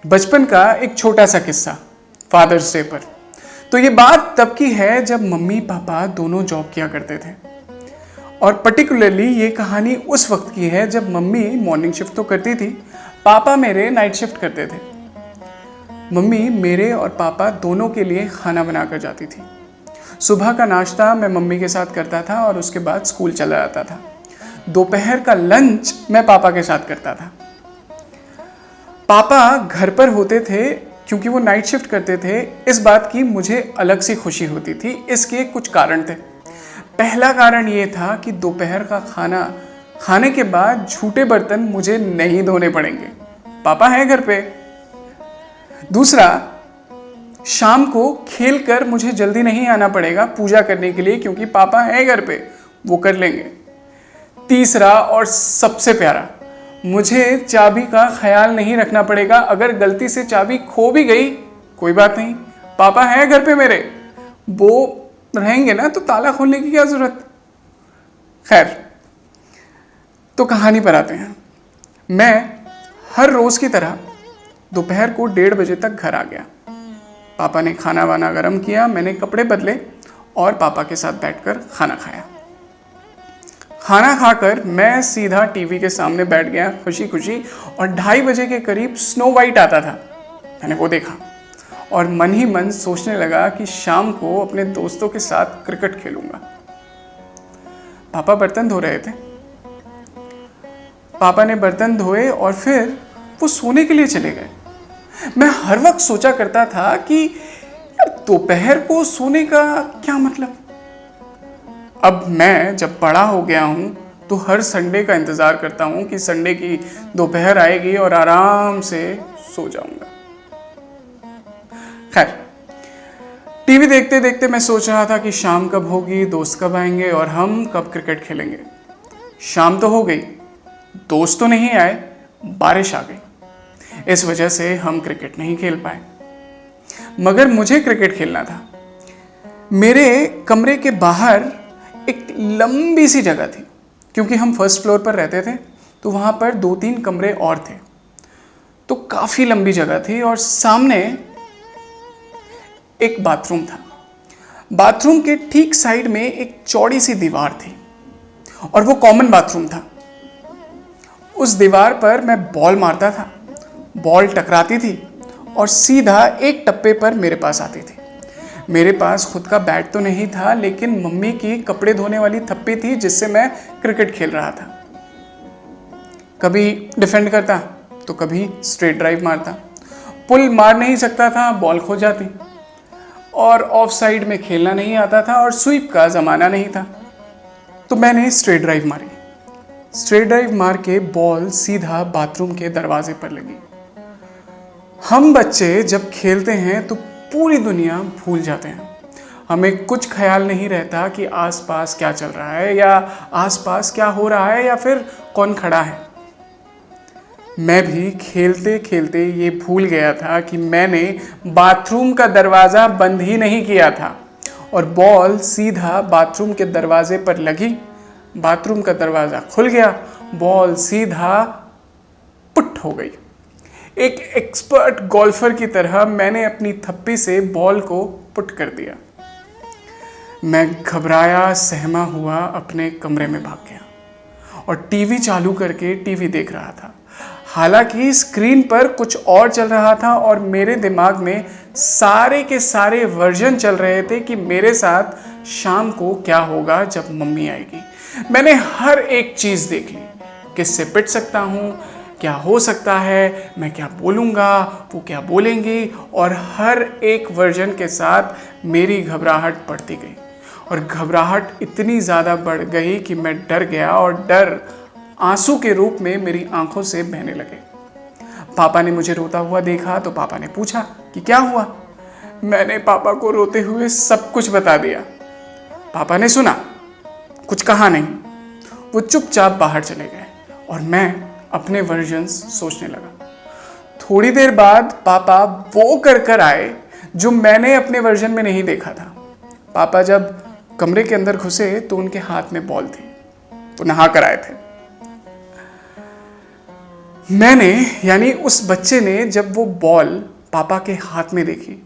बचपन का एक छोटा सा किस्सा फादर्स डे पर। तो ये बात तब की है जब मम्मी पापा दोनों जॉब किया करते थे। और पर्टिकुलरली ये कहानी उस वक्त की है जब मम्मी मॉर्निंग शिफ्ट तो करती थी, पापा मेरे नाइट शिफ्ट करते थे। मम्मी मेरे और पापा दोनों के लिए खाना बनाकर जाती थी। सुबह का नाश्ता मैं मम्मी के साथ करता था और उसके बाद स्कूल चला जाता था। दोपहर का लंच मैं पापा के साथ करता था। पापा घर पर होते थे क्योंकि वो नाइट शिफ्ट करते थे। इस बात की मुझे अलग सी खुशी होती थी। इसके कुछ कारण थे। पहला कारण ये था कि दोपहर का खाना खाने के बाद झूठे बर्तन मुझे नहीं धोने पड़ेंगे, पापा हैं घर पे। दूसरा, शाम को खेल कर मुझे जल्दी नहीं आना पड़ेगा पूजा करने के लिए क्योंकि पापा हैं घर पे, वो कर लेंगे। तीसरा और सबसे प्यारा, मुझे चाबी का ख्याल नहीं रखना पड़ेगा। अगर गलती से चाबी खो भी गई कोई बात नहीं, पापा हैं घर पे मेरे, वो रहेंगे ना तो ताला खोलने की क्या जरूरत। खैर, तो कहानी पर आते हैं। मैं हर रोज की तरह दोपहर को 1:30 बजे तक घर आ गया। पापा ने खाना वाना गर्म किया, मैंने कपड़े बदले और पापा के साथ बैठकर खाना खाया। खाना खाकर मैं सीधा टीवी के सामने बैठ गया खुशी खुशी, और 2:30 बजे के करीब स्नो वाइट आता था, मैंने वो देखा और मन ही मन सोचने लगा कि शाम को अपने दोस्तों के साथ क्रिकेट खेलूंगा। पापा बर्तन धो रहे थे। पापा ने बर्तन धोए और फिर वो सोने के लिए चले गए। मैं हर वक्त सोचा करता था कि दोपहर को सोने का क्या मतलब। अब मैं जब बड़ा हो गया हूं तो हर संडे का इंतजार करता हूं कि संडे की दोपहर आएगी और आराम से सो जाऊंगा। खैर, टीवी देखते देखते मैं सोच रहा था कि शाम कब होगी, दोस्त कब आएंगे और हम कब क्रिकेट खेलेंगे। शाम तो हो गई, दोस्त तो नहीं आए, बारिश आ गई। इस वजह से हम क्रिकेट नहीं खेल पाए। मगर मुझे क्रिकेट खेलना था। मेरे कमरे के बाहर एक लंबी सी जगह थी, क्योंकि हम फर्स्ट फ्लोर पर रहते थे तो वहाँ पर 2-3 कमरे और थे, तो काफ़ी लंबी जगह थी। और सामने एक बाथरूम था। बाथरूम के ठीक साइड में एक चौड़ी सी दीवार थी और वो कॉमन बाथरूम था। उस दीवार पर मैं बॉल मारता था, बॉल टकराती थी और सीधा एक टप्पे पर मेरे पास आती थी। मेरे पास खुद का बैट तो नहीं था, लेकिन मम्मी की कपड़े धोने वाली थप्पी थी जिससे मैं क्रिकेट खेल रहा था। कभी डिफेंड करता तो कभी स्ट्रेट ड्राइव मारता। पुल मार नहीं सकता था, बॉल खो जाती। और ऑफ साइड में खेलना नहीं आता था और स्वीप का ज़माना नहीं था, तो मैंने स्ट्रेट ड्राइव मारी। स्ट्रेट ड्राइव मार के बॉल सीधा बाथरूम के दरवाजे पर लगी। हम बच्चे जब खेलते हैं तो पूरी दुनिया भूल जाते हैं। हमें कुछ ख्याल नहीं रहता कि आसपास क्या चल रहा है या आसपास क्या हो रहा है या फिर कौन खड़ा है। मैं भी खेलते खेलते ये भूल गया था कि मैंने बाथरूम का दरवाज़ा बंद ही नहीं किया था और बॉल सीधा बाथरूम के दरवाजे पर लगी। बाथरूम का दरवाज़ा खुल गया, बॉल सीधा पुट हो गई। एक एक्सपर्ट गोल्फर की तरह मैंने अपनी थप्पी से बॉल को पुट कर दिया। मैं घबराया सहमा हुआ अपने कमरे में भाग गया और टीवी चालू करके टीवी देख रहा था। हालांकि स्क्रीन पर कुछ और चल रहा था और मेरे दिमाग में सारे के सारे वर्जन चल रहे थे कि मेरे साथ शाम को क्या होगा जब मम्मी आएगी। मैंने हर एक चीज़ देख ली, किससे पिट सकता हूँ, क्या हो सकता है, मैं क्या बोलूँगा, वो क्या बोलेंगी, और हर एक वर्जन के साथ मेरी घबराहट बढ़ती गई और घबराहट इतनी ज़्यादा बढ़ गई कि मैं डर गया और डर आंसू के रूप में मेरी आंखों से बहने लगे। पापा ने मुझे रोता हुआ देखा तो पापा ने पूछा कि क्या हुआ। मैंने पापा को रोते हुए सब कुछ बता दिया। पापा ने सुना, कुछ कहा नहीं, वो चुपचाप बाहर चले गए और मैं अपने वर्जन्स सोचने लगा। थोड़ी देर बाद पापा वो कर आए जो मैंने अपने वर्जन में नहीं देखा था। पापा जब कमरे के अंदर घुसे तो उनके हाथ में बॉल थी, वो नहा कर आए थे। मैंने यानी उस बच्चे ने जब वो बॉल पापा के हाथ में देखी,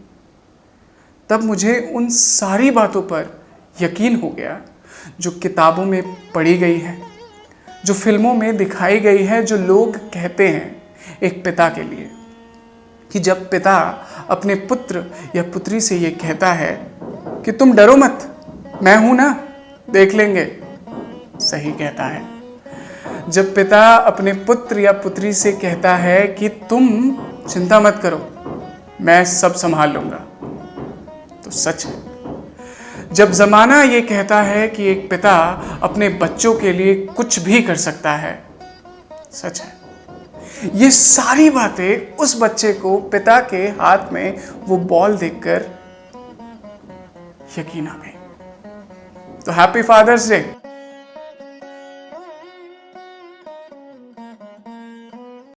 तब मुझे उन सारी बातों पर यकीन हो गया जो किताबों में पढ़ी गई है, जो फिल्मों में दिखाई गई है, जो लोग कहते हैं एक पिता के लिए, कि जब पिता अपने पुत्र या पुत्री से ये कहता है कि तुम डरो मत, मैं हूं ना, देख लेंगे, सही कहता है। जब पिता अपने पुत्र या पुत्री से कहता है कि तुम चिंता मत करो, मैं सब संभाल लूंगा, तो सच है। जब जमाना ये कहता है कि एक पिता अपने बच्चों के लिए कुछ भी कर सकता है, सच है। ये सारी बातें उस बच्चे को पिता के हाथ में वो बॉल देखकर यकीन आ गई। तो हैप्पी फादर्स डे।